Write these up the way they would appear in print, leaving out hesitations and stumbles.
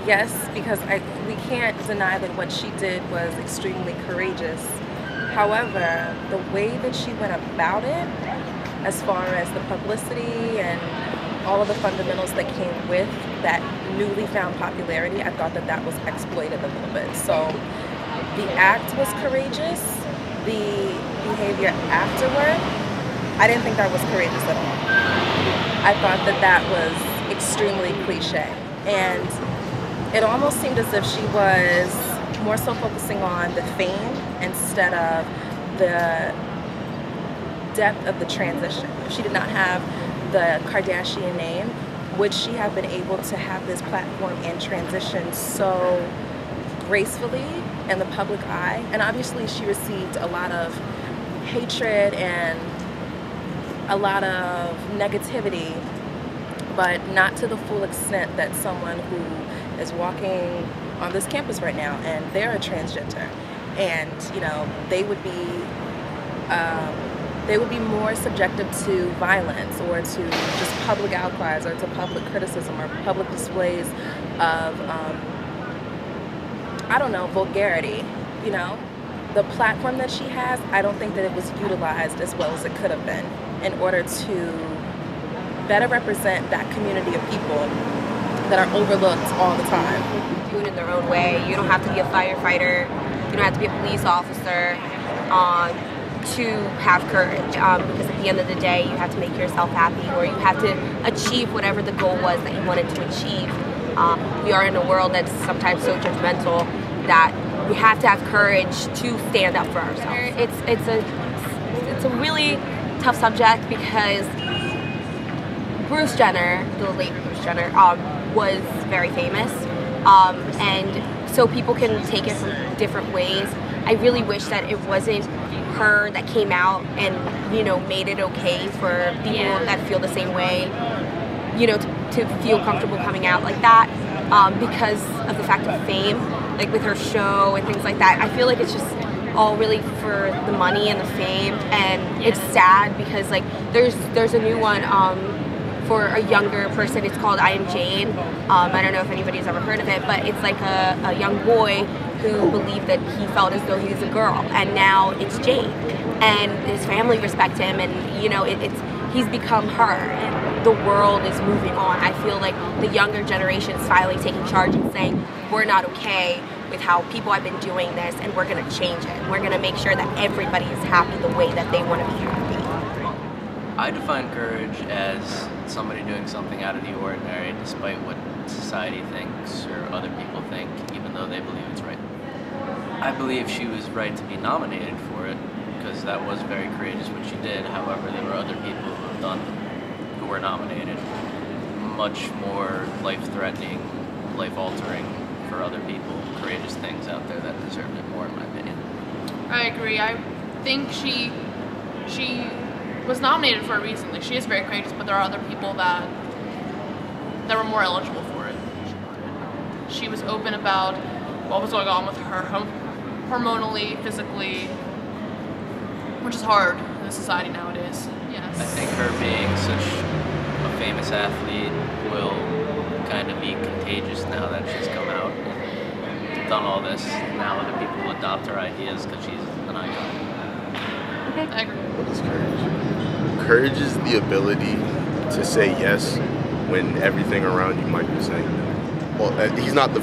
yes, because we can't deny that what she did was extremely courageous. However, the way that she went about it, as far as the publicity and all of the fundamentals that came with that newly found popularity, I thought that that was exploited a little bit. So the act was courageous. The behavior afterward, I didn't think that was courageous at all. I thought that that was extremely cliche. And it almost seemed as if she was more so focusing on the fame instead of the depth of the transition. If she did not have the Kardashian name, would she have been able to have this platform and transition so gracefully in the public eye? And obviously she received a lot of hatred and a lot of negativity, but not to the full extent that someone who is walking on this campus right now and they're a transgender, and you know, they would be more subjected to violence or to just public outcries or to public criticism or public displays of I don't know, vulgarity. You know, the platform that she has, I don't think that it was utilized as well as it could have been in order to better represent that community of people that are overlooked all the time. Do it in their own way. You don't have to be a firefighter. You don't have to be a police officer to have courage. Because at the end of the day, you have to make yourself happy, or you have to achieve whatever the goal was that you wanted to achieve. We are in a world that's sometimes so judgmental that we have to have courage to stand up for ourselves. It's a really tough subject because Bruce Jenner, the late Bruce Jenner, was very famous, and so people can take it from different ways. I really wish that it wasn't her that came out and, you know, made it okay for people that feel the same way, you know, to feel comfortable coming out like that, because of the fact of fame, like with her show and things like that. I feel like it's just all really for the money and the fame, and it's sad because like there's a new one for a younger person. It's called I Am Jane. I don't know if anybody's ever heard of it, but it's like a young boy who believed that he felt as though he was a girl, and now it's Jane, and his family respect him, and you know, he's become her, and the world is moving on. I feel like the younger generation is finally taking charge and saying, we're not okay with how people have been doing this, and we're going to change it. We're going to make sure that everybody is happy the way that they want to be happy. I define courage as somebody doing something out of the ordinary despite what society thinks or other people think, even though they believe it's right. I believe she was right to be nominated for it because that was very courageous what she did. However, there were other people who were nominated, much more life-threatening, life-altering for other people, courageous things out there that deserved it more, in my opinion. I agree. I think she was nominated for a reason. Like, she is very courageous, but there are other people that were more eligible for it. She was open about what was going on with her hormonally, physically, which is hard in the society nowadays. Yes. I think her being such a famous athlete will kind of be contagious now that she's come out and done all this. Now other people will adopt her ideas because she's an icon. Okay. I agree. What is courage? Courage is the ability to say yes when everything around you might be saying no. Well, he's not the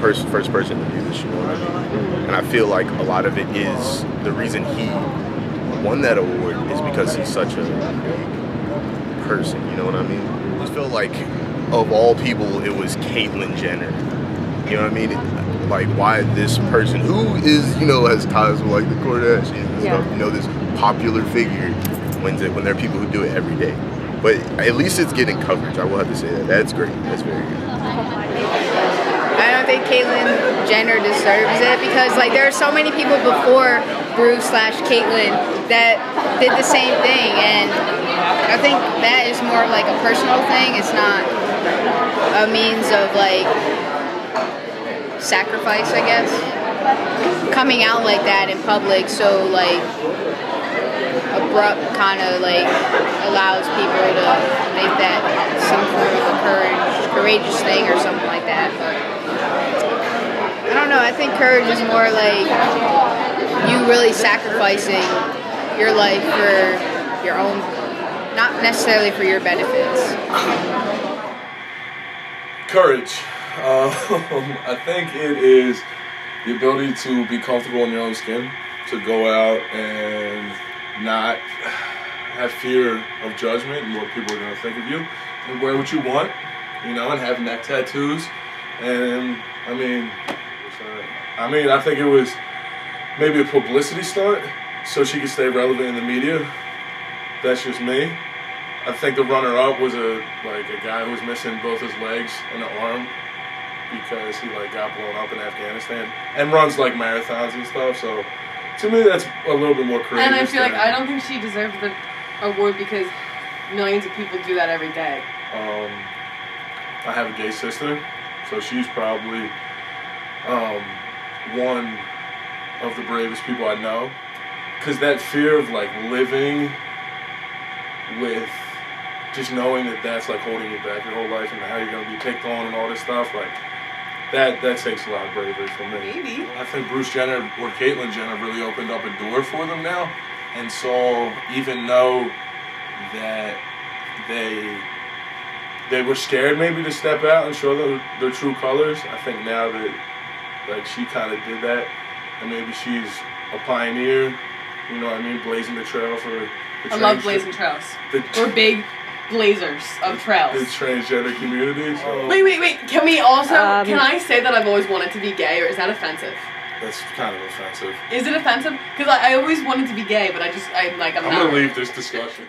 first person to do this, you know what I mean? And I feel like a lot of it is the reason he won that award is because he's such a big person, you know what I mean? I just feel like of all people, it was Caitlyn Jenner. You know what I mean? Like, why this person who is, you know, has ties with like the Kardashians and stuff, you know, this popular figure, when there are people who do it every day. But at least it's getting coverage, I will have to say that. That's great. That's very good. I don't think Caitlyn Jenner deserves it because like there are so many people before Bruce/Caitlyn that did the same thing, and I think that is more of like a personal thing. It's not a means of like sacrifice, I guess. Coming out like that in public so like abrupt kind of like allows people to make that some form of a courageous thing or something like that. But I think courage is more like you really sacrificing your life for your own, not necessarily for your benefits. Courage. I think it is the ability to be comfortable in your own skin, to go out and not have fear of judgment and what people are going to think of you, and wear what you want, you know, and have neck tattoos. And I think it was maybe a publicity stunt so she could stay relevant in the media. That's just me. I think the runner-up was a guy who was missing both his legs and an arm because he got blown up in Afghanistan and runs marathons and stuff. So to me, that's a little bit more creative. And I feel I don't think she deserved the award because millions of people do that every day. I have a gay sister, so she's probably one of the bravest people I know. Because that fear of living with just knowing that that's holding you back your whole life and how you're going to be picked on and all this stuff, that takes a lot of bravery from me. Maybe. I think Bruce Jenner or Caitlyn Jenner really opened up a door for them now, and so even though that they were scared maybe to step out and show their true colors, I think now that she kind of did that, and maybe she's a pioneer, you know what I mean, blazing the trail for the I love blazing trails. We're big blazers of trails. The transgender community. So. Wait. Can we also, can I say that I've always wanted to be gay, or is that offensive? That's kind of offensive. Is it offensive? Because I always wanted to be gay, but I'm going to leave this discussion.